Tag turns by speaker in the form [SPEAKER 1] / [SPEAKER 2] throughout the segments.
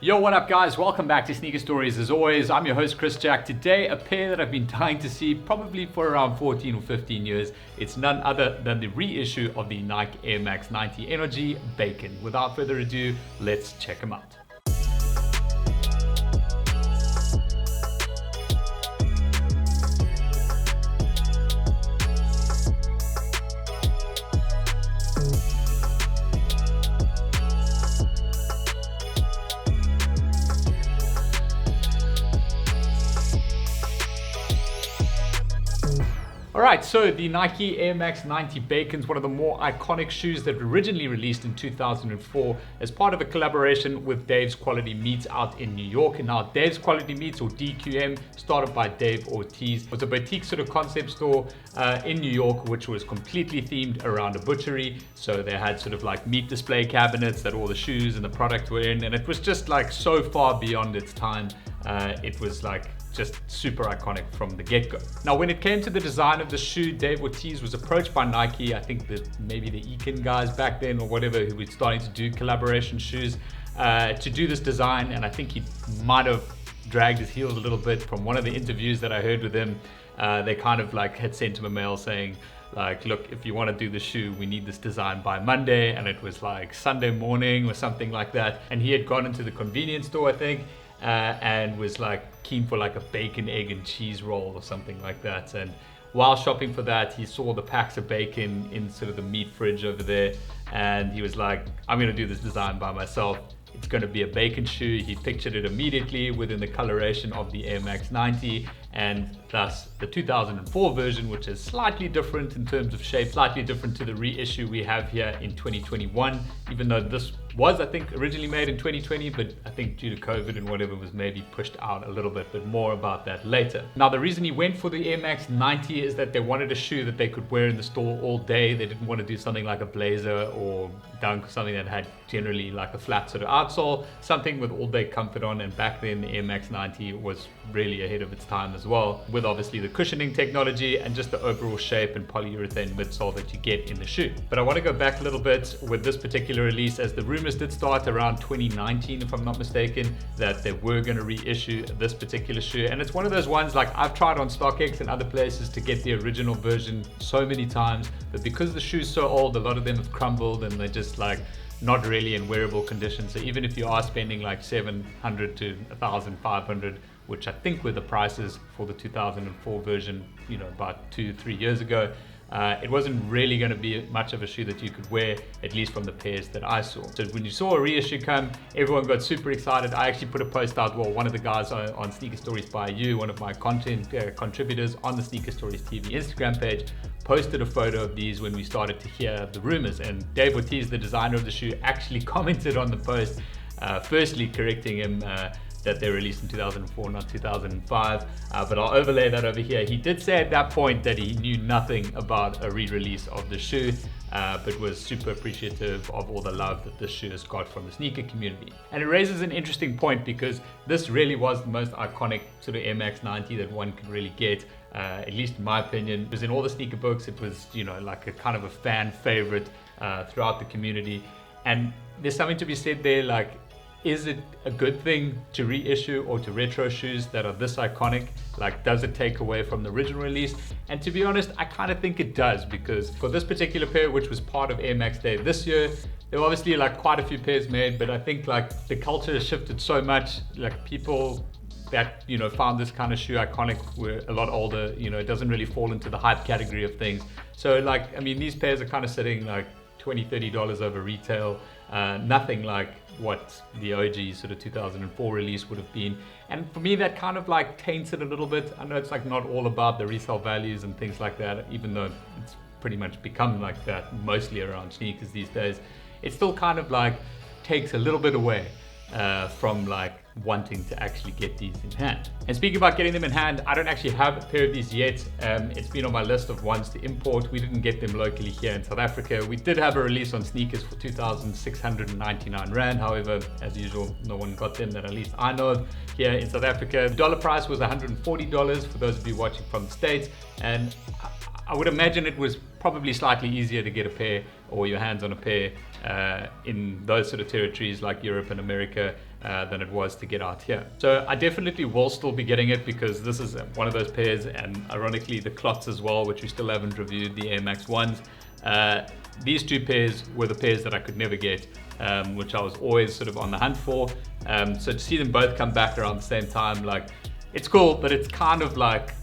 [SPEAKER 1] Yo, what up guys? Welcome back to Sneaker Stories. As always, I'm your host Chris Jack. Today, a pair that I've been dying to see probably for around 14 or 15 years. It's none other than the reissue of the Nike Air Max 90 NRG Bacon. Without further ado, let's check them out. Alright, so the Nike Air Max 90 Bacon is one of the more iconic shoes that originally released in 2004 as part of a collaboration with Dave's Quality Meats out in New York. And now Dave's Quality Meats, or DQM, started by Dave Ortiz. It was a boutique sort of concept store in New York, which was completely themed around a butchery. So they had sort of like meat display cabinets that all the shoes and the product were in, and it was just like so far beyond its time. It was like just super iconic from the get-go. Now, when it came to the design of the shoe, Dave Ortiz was approached by Nike, I think that maybe the Econ guys back then or whatever, who were starting to do collaboration shoes, to do this design. And I think he might have dragged his heels a little bit. From one of the interviews that I heard with him, they kind of like had sent him a mail saying, like, look, if you want to do the shoe, we need this design by Monday. And it was like Sunday morning or something like that. And he had gone into the convenience store, I think, and was like keen for like a bacon, egg and cheese roll or something like that. And while shopping for that, he saw the packs of bacon in sort of the meat fridge over there, and he was like, I'm gonna do this design by myself. It's gonna be a bacon shoe. He pictured it immediately within the coloration of the Air Max 90, and thus the 2004 version, which is slightly different in terms of shape, slightly different to the reissue we have here in 2021, even though this was, I think, originally made in 2020, but I think due to COVID and whatever was maybe pushed out a little bit, but more about that later. Now, the reason he went for the Air Max 90 is that they wanted a shoe that they could wear in the store all day. They didn't want to do something like a blazer or dunk, something that had generally like a flat sort of outsole, something with all day comfort on. And back then the Air Max 90 was really ahead of its time as well, with obviously the cushioning technology and just the overall shape and polyurethane midsole that you get in the shoe. But I want to go back a little bit with this particular release, as the rumors did start around 2019, if I'm not mistaken, that they were going to reissue this particular shoe. And it's one of those ones, like, I've tried on StockX and other places to get the original version so many times, but because the shoe's so old, a lot of them have crumbled and they're just like not really in wearable condition. So even if you are spending like 700 to 1,500, which I think were the prices for the 2004 version, you know, about 2-3 years ago, it wasn't really going to be much of a shoe that you could wear, at least from the pairs that I saw. So when you saw a reissue come, everyone got super excited. I actually put a post out, well, one of the guys on Sneaker Stories by You, one of my content contributors on the Sneaker Stories TV Instagram page, posted a photo of these when we started to hear the rumors. And Dave Ortiz, the designer of the shoe, actually commented on the post, firstly correcting him that they released in 2004, not 2005, but I'll overlay that over here. He did say at that point that he knew nothing about a re-release of the shoe, but was super appreciative of all the love that this shoe has got from the sneaker community. And it raises an interesting point, because this really was the most iconic sort of Air Max 90 that one could really get, at least in my opinion. It was in all the sneaker books. It was, you know, like a kind of a fan favorite throughout the community. And there's something to be said there, like, is it a good thing to reissue or to retro shoes that are this iconic? Like, does it take away from the original release? And to be honest, I kind of think it does, because for this particular pair, which was part of Air Max Day this year, there were obviously like quite a few pairs made, but I think like the culture has shifted so much. Like, people that, you know, found this kind of shoe iconic were a lot older. You know, it doesn't really fall into the hype category of things. So like, I mean, these pairs are kind of sitting like $20-$30 over retail. Nothing like what the OG sort of 2004 release would have been. And for me, that kind of like taints it a little bit. I know it's like not all about the resale values and things like that, even though it's pretty much become like that mostly around sneakers these days. It still kind of like takes a little bit away from like wanting to actually get these in hand. And speaking about getting them in hand, I don't actually have a pair of these yet. It's been on my list of ones to import. We didn't get them locally here in South Africa. We did have a release on sneakers for 2,699 Rand. However, as usual, no one got them that at least I know of here in South Africa. The dollar price was $140 for those of you watching from the States. And I would imagine it was probably slightly easier to get a pair or your hands on a pair in those sort of territories like Europe and America than it was to get out here. So I definitely will still be getting it because this is one of those pairs, and ironically the clots as well, which we still haven't reviewed, the Air Max 1s. These two pairs were the pairs that I could never get, which I was always sort of on the hunt for. So to see them both come back around the same time, like, it's cool, but it's kind of like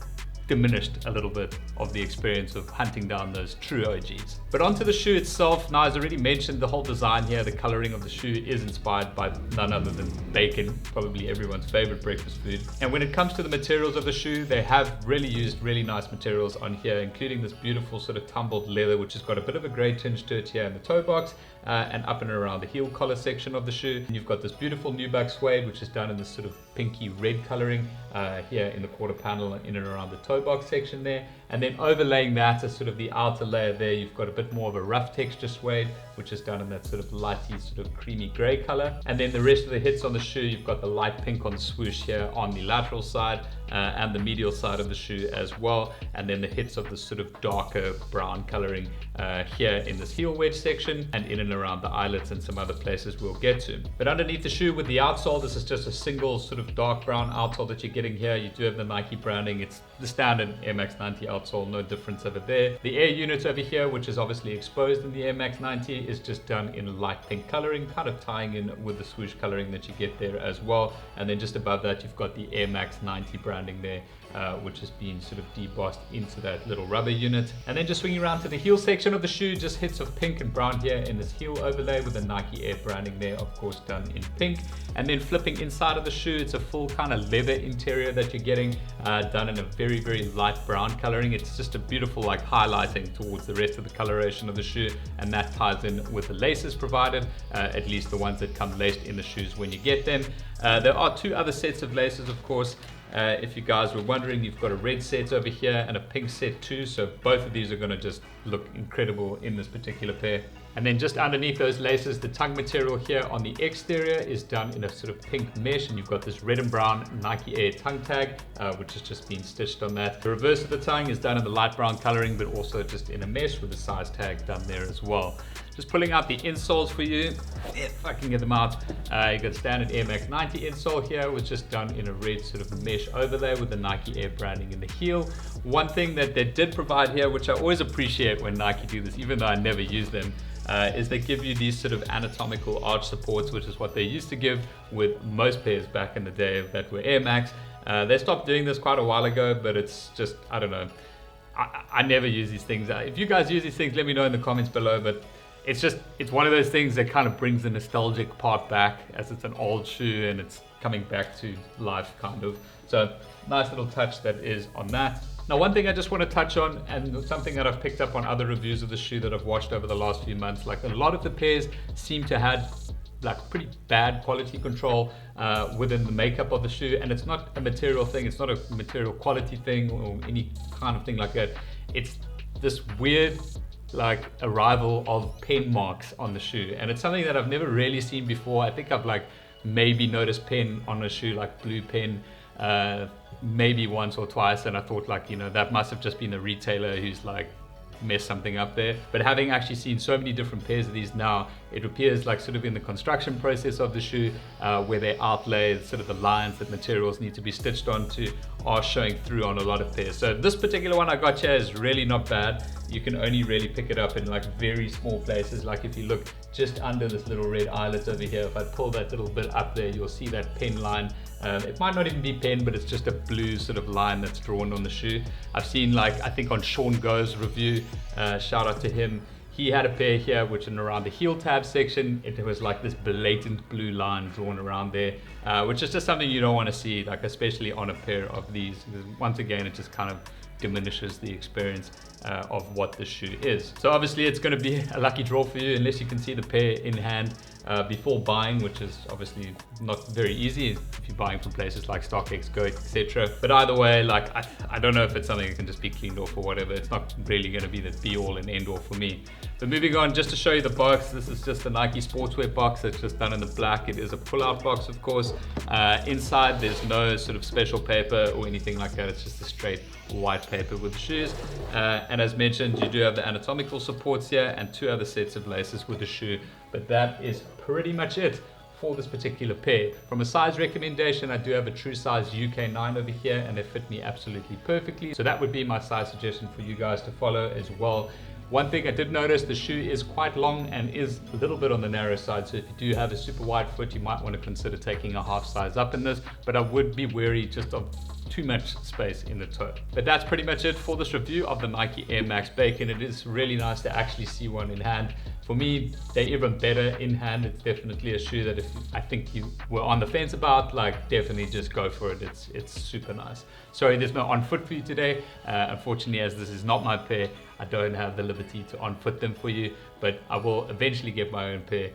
[SPEAKER 1] diminished a little bit of the experience of hunting down those true OGs. But onto the shoe itself. Now, as I already mentioned, the whole design here, the coloring of the shoe is inspired by none other than bacon, probably everyone's favorite breakfast food. And when it comes to the materials of the shoe, they have really used really nice materials on here, including this beautiful sort of tumbled leather, which has got a bit of a gray tinge to it here in the toe box, and up and around the heel collar section of the shoe. And you've got this beautiful nubuck suede, which is done in this sort of pinky red coloring here in the quarter panel and in and around the toe box section there. And then overlaying that as sort of the outer layer there, you've got a bit more of a rough texture suede, which is done in that sort of lighty sort of creamy gray color. And then the rest of the hits on the shoe, you've got the light pink on the swoosh here on the lateral side and the medial side of the shoe as well. And then the hits of the sort of darker brown coloring here in this heel wedge section and in and around the eyelets and some other places we'll get to. But underneath the shoe with the outsole, this is just a single sort of dark brown outsole that you're getting here. You do have the Nike branding. It's the standard Air Max 90 outsole, no difference over there. The air unit over here, which is obviously exposed in the Air Max 90, is just done in light pink coloring, kind of tying in with the swoosh coloring that you get there as well. And then just above that, you've got the Air Max 90 branding there, which has been sort of debossed into that little rubber unit. And then just swinging around to the heel section of the shoe, just hits of pink and brown here in this heel overlay with the Nike Air branding there, of course done in pink. And then flipping inside of the shoe, it's a full kind of leather interior that you're getting, done in a very, very light brown coloring. It's just a beautiful like highlighting towards the rest of the coloration of the shoe, and that ties in with the laces provided, at least the ones that come laced in the shoes when you get them. There are two other sets of laces, of course. If you guys were wondering, you've got a red set over here and a pink set too, so both of these are going to just look incredible in this particular pair. And then just underneath those laces, the tongue material here on the exterior is done in a sort of pink mesh, and you've got this red and brown Nike Air tongue tag, which has just been stitched on that. The reverse of the tongue is done in the light brown coloring, but also just in a mesh with the size tag done there as well. Just pulling out the insoles for you, if I can get them out. You got standard Air Max 90 insole here, was just done in a red sort of mesh overlay with the Nike Air branding in the heel. One thing that they did provide here, which I always appreciate when Nike do this, even though I never use them, is they give you these sort of anatomical arch supports, which is what they used to give with most pairs back in the day that were Air Max. They stopped doing this quite a while ago, but it's just, I don't know. I never use these things. If you guys use these things, let me know in the comments below, but it's one of those things that kind of brings the nostalgic part back, as it's an old shoe and it's coming back to life kind of. So nice little touch that is on that. Now, one thing I just want to touch on, and something that I've picked up on other reviews of the shoe that I've watched over the last few months, like a lot of the pairs seem to have like pretty bad quality control within the makeup of the shoe. And it's not a material thing, it's not a material quality thing or any kind of thing like that. It's this weird like arrival of pen marks on the shoe, and it's something that I've never really seen before. I think I've like maybe noticed pen on a shoe, like blue pen, maybe once or twice, and I thought like, you know, that must have just been a retailer who's like mess something up there. But having actually seen so many different pairs of these now, it appears like sort of in the construction process of the shoe, where they outlay sort of the lines that materials need to be stitched onto are showing through on a lot of pairs. So this particular one I got here is really not bad. You can only really pick it up in like very small places. Like if you look just under this little red eyelet over here, if I pull that little bit up there, you'll see that pen line. It might not even be pen, but it's just a blue sort of line that's drawn on the shoe. I've seen, like, I think on Sean Go's review, shout out to him, he had a pair here which in around the heel tab section, it was like this blatant blue line drawn around there, which is just something you don't want to see, like especially on a pair of these, because once again it just kind of diminishes the experience of what the shoe is. So obviously it's going to be a lucky draw for you unless you can see the pair in hand before buying, which is obviously not very easy if you're buying from places like StockX, Go, etc. But either way, like I don't know if it's something that can just be cleaned off or whatever. It's not really going to be the be all and end all for me. But moving on, just to show you the box, this is just a Nike sportswear box that's just done in the black. It is a pull-out box, of course. Inside there's no sort of special paper or anything like that. It's just a straight white paper with the shoes. And as mentioned, you do have the anatomical supports here and two other sets of laces with the shoe. But that is pretty much it for this particular pair. From a size recommendation, I do have a true size UK 9 over here, and they fit me absolutely perfectly. So that would be my size suggestion for you guys to follow as well. One thing I did notice, the shoe is quite long and is a little bit on the narrow side, so if you do have a super wide foot, you might want to consider taking a half size up in this, but I would be wary just of too much space in the toe. But that's pretty much it for this review of the Nike Air Max Bacon. It is really nice to actually see one in hand. For me, they're even better in hand. It's definitely a shoe that if I think you were on the fence about, like, definitely just go for it. It's super nice. Sorry, there's no on foot for you today. Unfortunately, as this is not my pair, I don't have the liberty to on foot them for you, but I will eventually get my own pair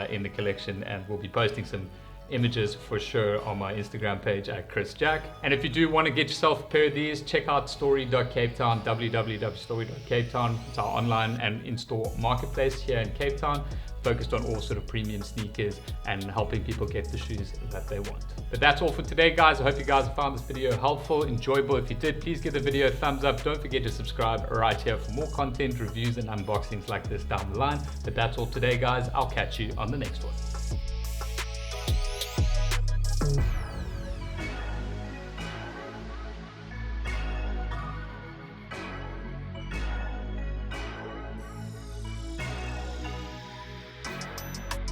[SPEAKER 1] in the collection, and we'll be posting some images for sure on my Instagram page at Chris Jack. And if you do want to get yourself a pair of these, check out story.capetown, www.story.capetown. It's our online and in-store marketplace here in Cape Town, focused on all sort of premium sneakers and helping people get the shoes that they want. But that's all for today, guys. I hope you guys found this video helpful, enjoyable. If you did, please give the video a thumbs up. Don't forget to subscribe right here for more content, reviews, and unboxings like this down the line. But that's all today, guys. I'll catch you on the next one.